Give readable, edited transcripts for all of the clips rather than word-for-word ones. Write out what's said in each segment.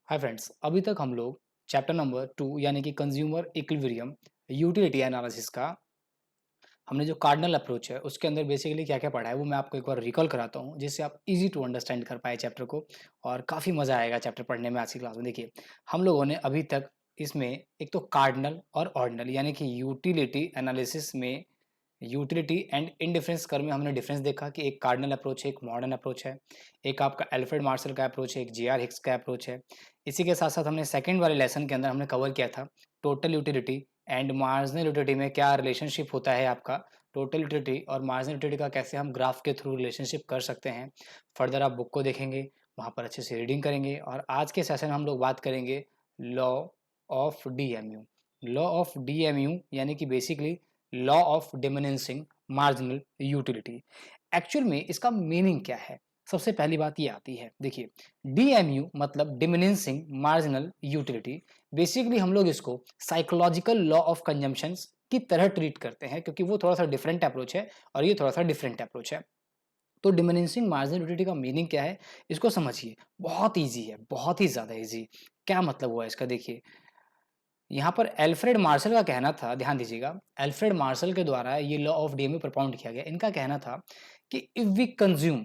Hi friends, अभी तक हम लोग चैप्टर नंबर 2 यानी कि कंज्यूमर इक्विलिब्रियम यूटिलिटी एनालिसिस का हमने जो कार्डिनल अप्रोच है उसके अंदर बेसिकली क्या-क्या पढ़ा है वो मैं आपको एक बार रिकॉल कराता हूँ जिससे आप इजी टू अंडरस्टैंड कर पाए चैप्टर को और काफ़ी मज़ा आएगा चैप्टर पढ़ने में आज की क्लास में। देखिए, हम लोगों ने अभी तक इसमें एक तो कार्डिनल और ऑर्डिनल यानी कि यूटिलिटी एनालिसिस में यूटिलिटी एंड इंडिफरेंस कर्व में हमने डिफरेंस देखा कि एक कार्डिनल अप्रोच है, एक मॉडर्न अप्रोच है, एक आपका एल्फ्रेड मार्शल का अप्रोच है, एक जेआर हिक्स का अप्रोच है। इसी के साथ-साथ हमने सेकंड वाले लेसन के अंदर हमने कवर किया था total utility and marginal utility में क्या रिलेशनशिप होता है आपका टोटल यूटिलिटी और मार्जिनल यूटिलिटी का कैसे हम ग्राफ के थ्रू रिलेशनशिप कर सकते हैं। फर्दर आप बुक को देखेंगे, वहाँ पर अच्छे से रीडिंग करेंगे और आज के सेशन में हम लोग बात करेंगे law of DMU. Law of DMU यानी कि basically law of diminishing marginal utility. Actual में इसका मीनिंग क्या है? सबसे पहली बात ये आती है, देखिए डीएमयू मतलब डिमिनिशिंग मार्जिनल यूटिलिटी। बेसिकली हम लोग इसको साइकोलॉजिकल लॉ ऑफ कंजम्पशंस की तरह ट्रीट करते हैं क्योंकि वो थोड़ा सा डिफरेंट अप्रोच है और ये थोड़ा सा डिफरेंट अप्रोच है। तो डिमिनिशिंग मार्जिनल यूटिलिटी का मीनिंग क्या है, इसको समझिए। बहुत ईजी है, बहुत ही ज़्यादा ईजी। क्या मतलब हुआ इसका, देखिए यहाँ पर एल्फ्रेड मार्शल का कहना था, ध्यान दीजिएगा, एल्फ्रेड मार्शल के द्वारा ये लॉ ऑफ डीएमयू propound किया गया। इनका कहना था कि if we consume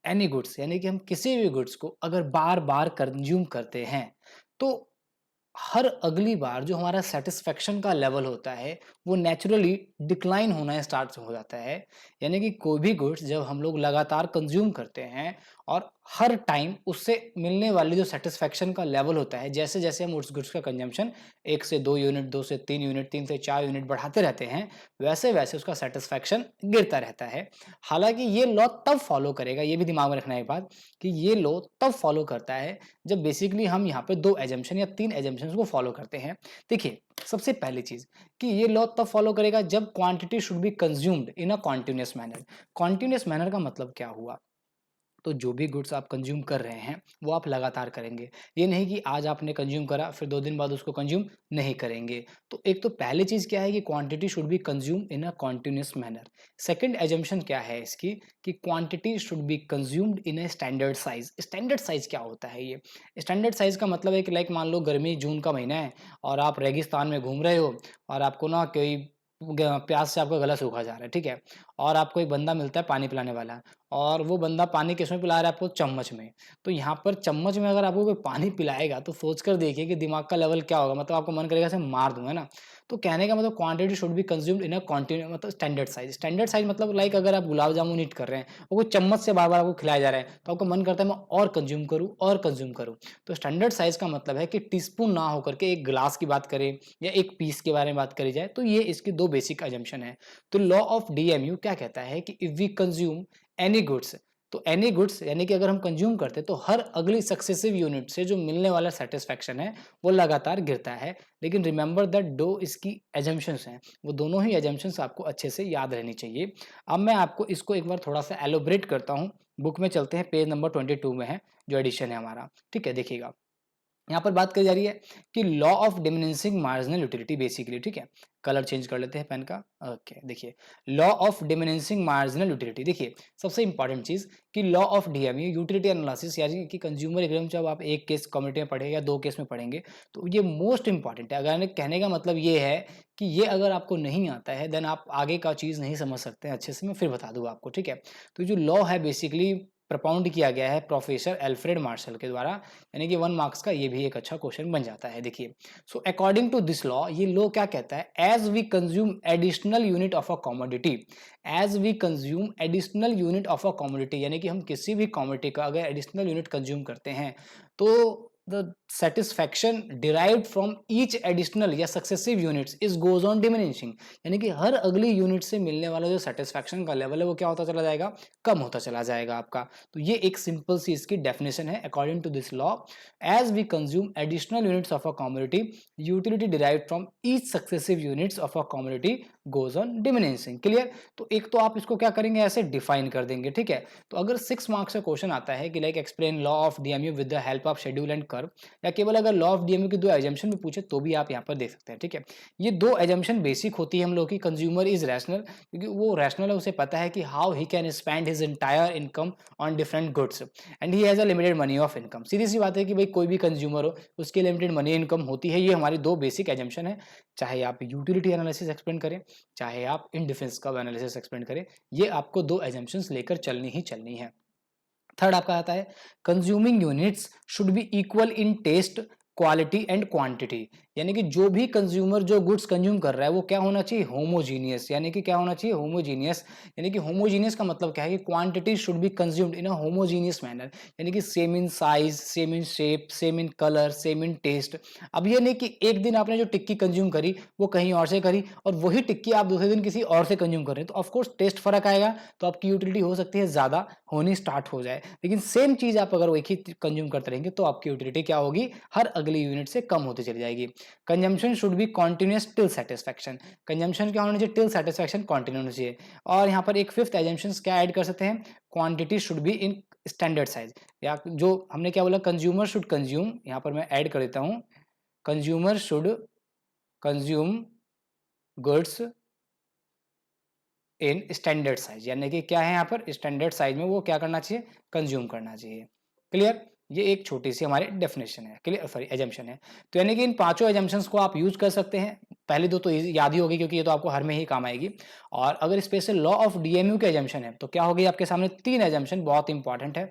any goods यानी कि हम किसी भी गुड्स को अगर बार-बार कंज्यूम करते हैं, तो हर अगली बार जो हमारा सैटिस्फैक्शन का लेवल होता है वो नेचुरली डिक्लाइन होना स्टार्ट हो जाता है। यानी कि कोई भी गुड्स जब हम लोग लगातार कंज्यूम करते हैं और हर टाइम उससे मिलने वाली जो सैटिस्फैक्शन का लेवल होता है, जैसे जैसे हम उस गुड्स का कंजम्पशन 1 से 2 यूनिट, 2 से 3 यूनिट, 3 से 4 यूनिट बढ़ाते रहते हैं, वैसे वैसे उसका सैटिस्फैक्शन गिरता रहता है। हालांकि ये लॉ तब फॉलो करेगा, ये भी दिमाग में रखना है एक बात, कि ये लॉ तब फॉलो करता है जब बेसिकली हम यहाँ पे 2 एजम्पशन या 3 एजम्पशंस को फॉलो करते हैं। देखिए, सबसे पहली चीज़ कि ये लॉ तब फॉलो करेगा जब quantity should be consumed in a continuous manner. Continuous manner का मतलब क्या हुआ? तो जो भी गुड्स आप कंज्यूम कर रहे हैं, वो आप लगातार करेंगे। ये नहीं कि आज आपने कंज्यूम करा, फिर 2 दिन बाद उसको कंज्यूम नहीं करेंगे। तो एक तो पहली चीज़ क्या है कि quantity should be consumed in a continuous manner. Second assumption क्या है इसकी कि quantity should be consumed in a standard size. Standard size क्या होता है ये? स्टैंडर्ड साइज़ का मतलब है कि लाइक मान लो गर्मी जून का महीना है और आप रेगिस्तान में घूम रहे हो और आपको ना कोई प्यास से आपका गला सूखा जा रहा है, ठीक है? और आपको एक बंदा मिलता है पानी पिलाने वाला और वो बंदा पानी किसमें पिला रहा है आपको? चम्मच में। तो यहाँ पर चम्मच में अगर आपको कोई पानी पिलाएगा तो सोच कर देखिए कि दिमाग का लेवल क्या होगा, मतलब आपको मन करेगा इसे मार दूँ, है ना? तो कहने का मतलब quantity should be consumed in a continue मतलब स्टैंडर्ड साइज़। स्टैंडर्ड साइज़ मतलब लाइक अगर आप गुलाब जामुन ईट कर रहे हैं, वो कोई चम्मच से बार-बार आपको खिलाया जा रहा है, तो आपका मन करता है मैं और कंज्यूम करूँ और कंज्यूम करूँ। तो स्टैंडर्ड साइज़ का मतलब है कि टीस्पून ना होकर के एक ग्लास की बात करें या एक पीस के बारे में बात करी जाए, तो ये इसकी 2 बेसिक असम्पशन है। तो लॉ ऑफ डीएमयू क्या कहता है कि if we consume any goods, तो एनी गुड्स यानी कि अगर हम कंज्यूम करते हैं तो हर अगली सक्सेसिव यूनिट से जो मिलने वाला सेटिस्फेक्शन है वो लगातार गिरता है। लेकिन रिमेंबर दैट दो इसकी एजम्पशंस हैं, वो दोनों ही एजम्पशंस आपको अच्छे से याद रहनी चाहिए। अब मैं आपको इसको एक बार थोड़ा सा एलोबरेट करता हूँ। बुक में चलते हैं, पेज नंबर 22 में है जो एडिशन है हमारा, ठीक है? देखिएगा, यहाँ पर बात करी जा रही है कि law of diminishing marginal utility basically, ठीक है? कलर चेंज कर लेते हैं पेन का। ओके, देखिए law of diminishing marginal utility. देखिए, सबसे इंपॉर्टेंट चीज़ कि law of DMU utility analysis यानी कि कंज्यूमर इकोनॉमी जब आप एक केस कम्युनिटी में पढ़े या 2 केस में पढ़ेंगे, तो ये मोस्ट इंपॉर्टेंट है। अगर कहने का मतलब ये है कि ये अगर आपको नहीं आता है देन आप आगे का चीज़ नहीं समझ सकते हैं अच्छे से, मैं फिर बता दूँ आपको, ठीक है? तो जो लॉ है बेसिकली propound किया गया है प्रोफेसर एल्फ्रेड मार्शल के द्वारा, यानी कि 1 मार्क्स का ये भी एक अच्छा क्वेश्चन बन जाता है। देखिए, so according to this law, ये लॉ क्या कहता है? As we consume additional unit of a commodity, as we consume additional unit of a commodity, यानी कि हम किसी भी कमोडिटी का अगर एडिशनल यूनिट कंज्यूम करते हैं तो the satisfaction derived from each additional या successive units is goes on diminishing, यानी कि हर अगली यूनिट से मिलने वाला जो सेटिस्फैक्शन का लेवल है वो क्या होता चला जाएगा? कम होता चला जाएगा आपका। तो ये एक सिंपल सी इसकी डेफिनेशन है according to this law. as we consume additional units of a commodity, utility derived from each successive units of a commodity goes on diminishing। Clear? तो एक तो आप इसको क्या करेंगे, ऐसे डिफाइन कर देंगे, ठीक है? तो अगर 6 मार्क्स का क्वेश्चन आता है कि like explain law of DMU with the help of schedule and curve, या केवल अगर लॉ ऑफ डीएमयू की 2 एजम्पशन भी पूछे तो भी आप यहाँ पर दे सकते हैं, ठीक है। ये 2 एजम्पशन बेसिक होती है हम लोग की, कंज्यूमर इज रैशनल, क्योंकि वो रैशनल है, उसे पता है कि how he can spend his entire income on different goods and he has a limited money of income. सीधी सी बात है कि भाई कोई भी कंज्यूमर हो उसकी लिमिटेड मनी इनकम होती है। ये हमारी 2 बेसिक एजम्पशन है, चाहे आप यूटिलिटी एनालिसिस एक्सप्लेन करें, चाहे आप इंडिफरेंस कर्व एनालिसिस एक्सप्लेन करें, ये आपको 2 एजम्पशंस लेकर चलनी ही चलनी है। थर्ड आपका आता है consuming units should be equal in taste, quality and quantity, यानी कि जो भी कंज्यूमर जो गुड्स कंज्यूम कर रहा है वो क्या होना चाहिए, होमोजीनियस, यानी कि क्या होना चाहिए, होमोजीनियस। यानी कि होमोजीनियस का मतलब क्या है कि quantity should be consumed in a homogeneous manner, यानी कि same in size, same in shape, same in colour, same in taste. अब ये नहीं कि एक दिन आपने जो टिक्की कंज्यूम करी वो कहीं और से करी और वही टिक्की आप दूसरे दिन किसी और से कंज्यूम कर रहे हैं, तो ऑफकोर्स टेस्ट फर्क आएगा, तो आपकी यूटिलिटी हो सकती है ज्यादा होनी स्टार्ट हो जाए। लेकिन सेम चीज आप अगर एक ही कंज्यूम करते रहेंगे तो आपकी यूटिलिटी क्या होगी, हर अगली यूनिट से कम होती चली जाएगी। Consumption should be continuous till satisfaction, consumption क्या होना चाहिए, टिल सेटिस्फैक्शन कॉन्टिन्यू होना चाहिए। और यहाँ पर एक फिफ्थ एजम्पशन क्या ऐड कर सकते हैं, quantity should be in standard size, या जो हमने क्या बोला, कंज्यूमर शुड कंज्यूम, यहाँ पर मैं ऐड कर देता हूँ, consumer should consume goods in standard size, यानी कि क्या है यहाँ पर, स्टैंडर्ड साइज में वो क्या करना चाहिए, कंज्यूम करना चाहिए। क्लियर, ये एक छोटी सी हमारी डेफिनेशन है, क्लियर, सॉरी एजम्पशन है। तो यानी कि इन पांचों एजम्पशंस को आप यूज कर सकते हैं। पहले दो तो याद ही होगी क्योंकि ये तो आपको हर में ही काम आएगी। और अगर स्पेशल लॉ ऑफ डीएमयू के एजम्पशन है तो क्या होगी आपके सामने, 3 एजम्पशन बहुत इंपॉर्टेंट है।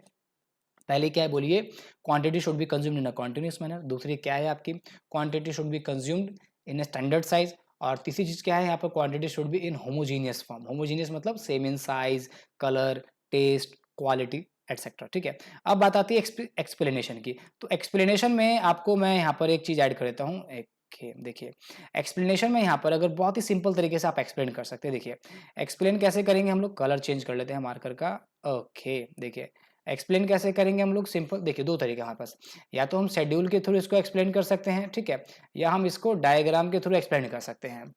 पहले क्या है बोलिए, quantity should be consumed in a continuous manner. दूसरी क्या है आपकी, quantity should be consumed in a standard size. और तीसरी चीज क्या है यहाँ पर, quantity should be in homogeneous form. Homogeneous मतलब same in size, colour, taste, quality etcetera, ठीक है। अब बात आती है एक्सप्लेनेशन की। तो एक्सप्लेनेशन में आपको मैं यहाँ पर एक चीज ऐड कर देता हूँ, एक देखिए एक्सप्लेनेशन में यहाँ पर अगर बहुत ही सिंपल तरीके से आप एक्सप्लेन कर सकते हैं। देखिए एक्सप्लेन कैसे करेंगे हम लोग, कलर चेंज कर लेते हैं मार्कर का। ओके देखिए एक्सप्लेन कैसे करेंगे हम लोग, सिंपल देखिए 2 तरीके हमारे पास, या तो हम शेड्यूल के थ्रू इसको एक्सप्लेन कर सकते हैं, ठीक है, या हम इसको डायग्राम के थ्रू एक्सप्लेन कर सकते हैं।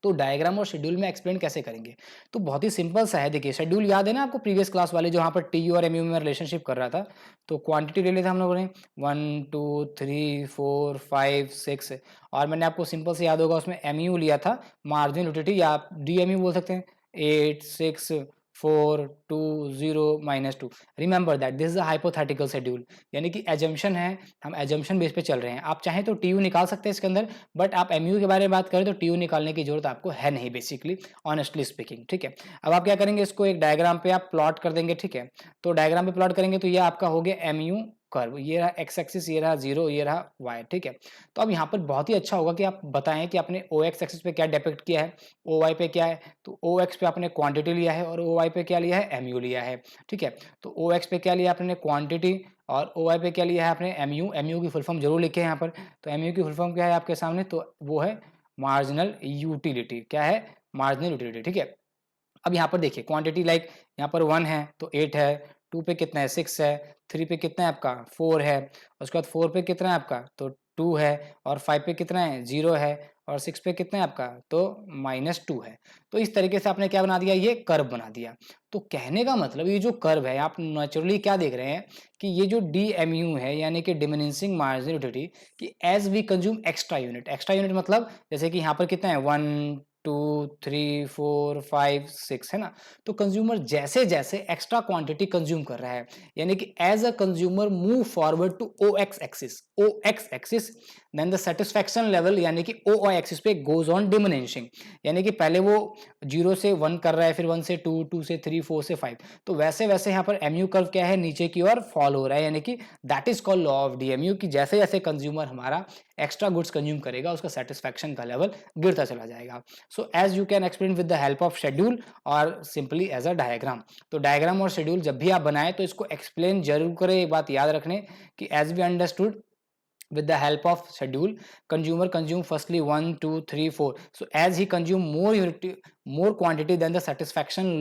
तो डायग्राम और शेड्यूल में एक्सप्लेन कैसे करेंगे, तो बहुत ही सिंपल सा है। देखिए शेड्यूल याद है ना आपको, प्रीवियस क्लास वाले जो यहाँ पर टीयू और एमयू में रिलेशनशिप कर रहा था। तो क्वांटिटी ले लेते हम लोगों ने 1 2 3 4 5 6, और मैंने आपको सिंपल से याद होगा उसमें एमयू लिया था, मार्जिनल यूटिलिटी, या आप डीएमयू बोल सकते हैं, 8 6 4 2 0 -2। Remember that this is a hypothetical schedule, यानी कि एजम्पशन है, हम एजम्पशन बेस पे चल रहे हैं। आप चाहें तो टीयू निकाल सकते हैं इसके अंदर, बट आप एमयू के बारे में बात करें तो टीयू निकालने की जरूरत आपको है नहीं बेसिकली, ऑनेस्टली स्पीकिंग, ठीक है। अब आप क्या करेंगे, इसको एक डायग्राम पे आप प्लॉट कर देंगे, ठीक है। तो डायग्राम पे प्लॉट करेंगे तो ये आपका हो गया एमयू कर्व, ये रहा एक्स एक्सिस, ये रहा 0, ये रहा वाई, ठीक है। तो अब यहाँ पर बहुत ही अच्छा होगा कि आप बताएं कि आपने ओ एक्स एक्सिस पे क्या डिपेक्ट किया है, ओ वाई पे क्या है। तो ओ एक्स पे आपने क्वांटिटी लिया है और ओ वाई पे क्या लिया है, एमयू लिया है, ठीक है। तो ओ एक्स पे क्या लिया आपने, क्वांटिटी, और ओ वाई पे क्या लिया है आपने, एमयू। एमयू की फुल फॉर्म जरूर लिखे यहाँ पर। तो एमयू की फुल फॉर्म क्या है आपके सामने, तो वो है मार्जिनल यूटिलिटी। क्या है, मार्जिनल यूटिलिटी, ठीक है। अब यहाँ पर देखिए क्वांटिटी लाइक यहाँ पर 1 है तो 8 है, 2 पे कितना है 6 है, 3 पे कितना है आपका 4 है, उसके बाद 4 पे कितना है आपका तो 2 है, और 5 पे कितना है 0 है, और 6 पे कितना है आपका तो -2 है। तो इस तरीके से आपने क्या बना दिया, ये कर्व बना दिया। तो कहने का मतलब ये जो कर्व है, आप नेचुरली क्या देख रहे हैं कि ये जो डीएमयू है यानी कि डिमिनिशिंग मार्जिनल यूटिलिटी, कि as we consume extra unit मतलब जैसे कि यहाँ पर कितना है 1 2 3 4 5 6 है ना। तो कंज्यूमर जैसे जैसे एक्स्ट्रा क्वांटिटी कंज्यूम कर रहा है, यानी कि as a consumer move forward to O X axis then the satisfaction level यानी कि ओ वाई एक्सिस पे गोज ऑन डिमिनिशिंग, यानी कि पहले वो 0 से 1 कर रहा है, फिर 1 से 2 2 से 3 4 से 5। तो वैसे वैसे यहाँ पर एमयू कर्व क्या है, नीचे की ओर फॉल हो रहा है, यानी कि that is called law of DMU, कि जैसे जैसे कंज्यूमर हमारा एक्स्ट्रा गुड्स कंज्यूम करेगा उसका सेटिस्फैक्शन का लेवल गिरता चला जाएगा। So as you can explain with the help of schedule और सिंपली एज अ डायग्राम। तो डायग्राम और शेड्यूल जब भी आप बनाए तो इसको एक्सप्लेन जरूर करें। एक बात याद रखने कि as we understood with the help of schedule, consumer consume firstly 1 2 3 4, so as he consume more quantity than the satisfaction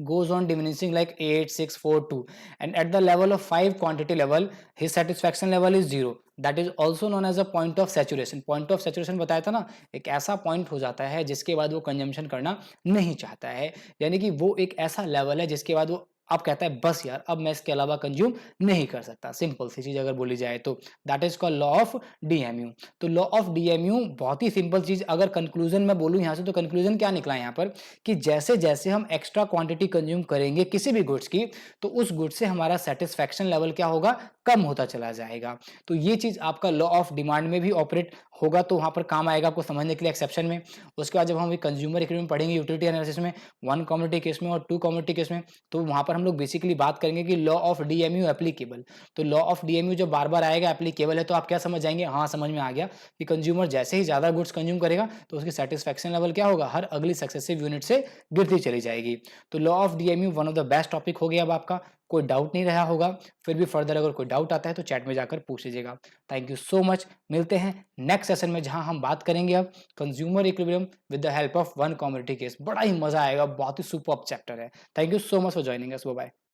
goes on diminishing like 8 6 4 2, and at the level of 5 quantity level his satisfaction level is 0, that is also known as a point of saturation। point of saturation बताया था ना, एक ऐसा point हो जाता है जिसके बाद वो कंजम्पशन करना नहीं चाहता है, यानी कि वो एक ऐसा लेवल है जिसके बाद वो अब कहता है बस यार अब मैं इसके अलावा कंज्यूम नहीं कर सकता, सिंपल सी चीज़ अगर बोली जाए तो that is called law of DMU. तो लॉ ऑफ डीएमयू बहुत ही सिंपल चीज़, अगर कंक्लूजन मैं बोलूँ यहाँ से तो कंक्लूजन क्या निकला यहाँ पर कि जैसे-जैसे हम एक्स्ट्रा क्वांटिटी कंज्यूम करेंगे किसी भी गुड्स की, तो उस गुड्स से हमारा सैटिस्फैक्शन लेवल क्या होगा, कम होता चला जाएगा। तो ये चीज़ आपका लॉ ऑफ डिमांड में भी ऑपरेट होगा, तो वहाँ पर काम आएगा आपको समझने के लिए एक्सेप्शन में। उसके बाद जब हम कंज्यूमर इक्विलिब्रियम पढ़ेंगे यूटिलिटी एनालिसिस में, 1 कमोडिटी केस में और 2 कमोडिटी केस में, तो वहाँ पर हम लोग बेसिकली बात करेंगे कि लॉ ऑफ डीएमयू एप्लीकेबल। तो लॉ ऑफ डीएमयू जब बार-बार आएगा एप्लीकेबल है, तो आप क्या समझ जाएँगे, हाँ, समझ में आ गया कि कंज्यूमर जैसे ही ज़्यादा गुड्स कंज्यूम करेगा, तो उसकी सैटिस्फैक्शन लेवल क्या होगा, हर अगली सक्सेसिव यूनिट से गिरती चली जाएगी। तो law of DMU one of the best topic हो गया अब आपका, कोई डाउट नहीं रहा होगा। फिर भी फर्दर अगर कोई डाउट आता है तो चैट में जाकर पूछ लीजिएगा। Thank you so much. मिलते हैं नेक्स्ट सेशन में जहां हम बात करेंगे अब consumer equilibrium with the help of one commodity case. बड़ा ही मजा आएगा, बहुत ही सुपर्ब चैप्टर है। Thank you so much for joining us. Bye bye.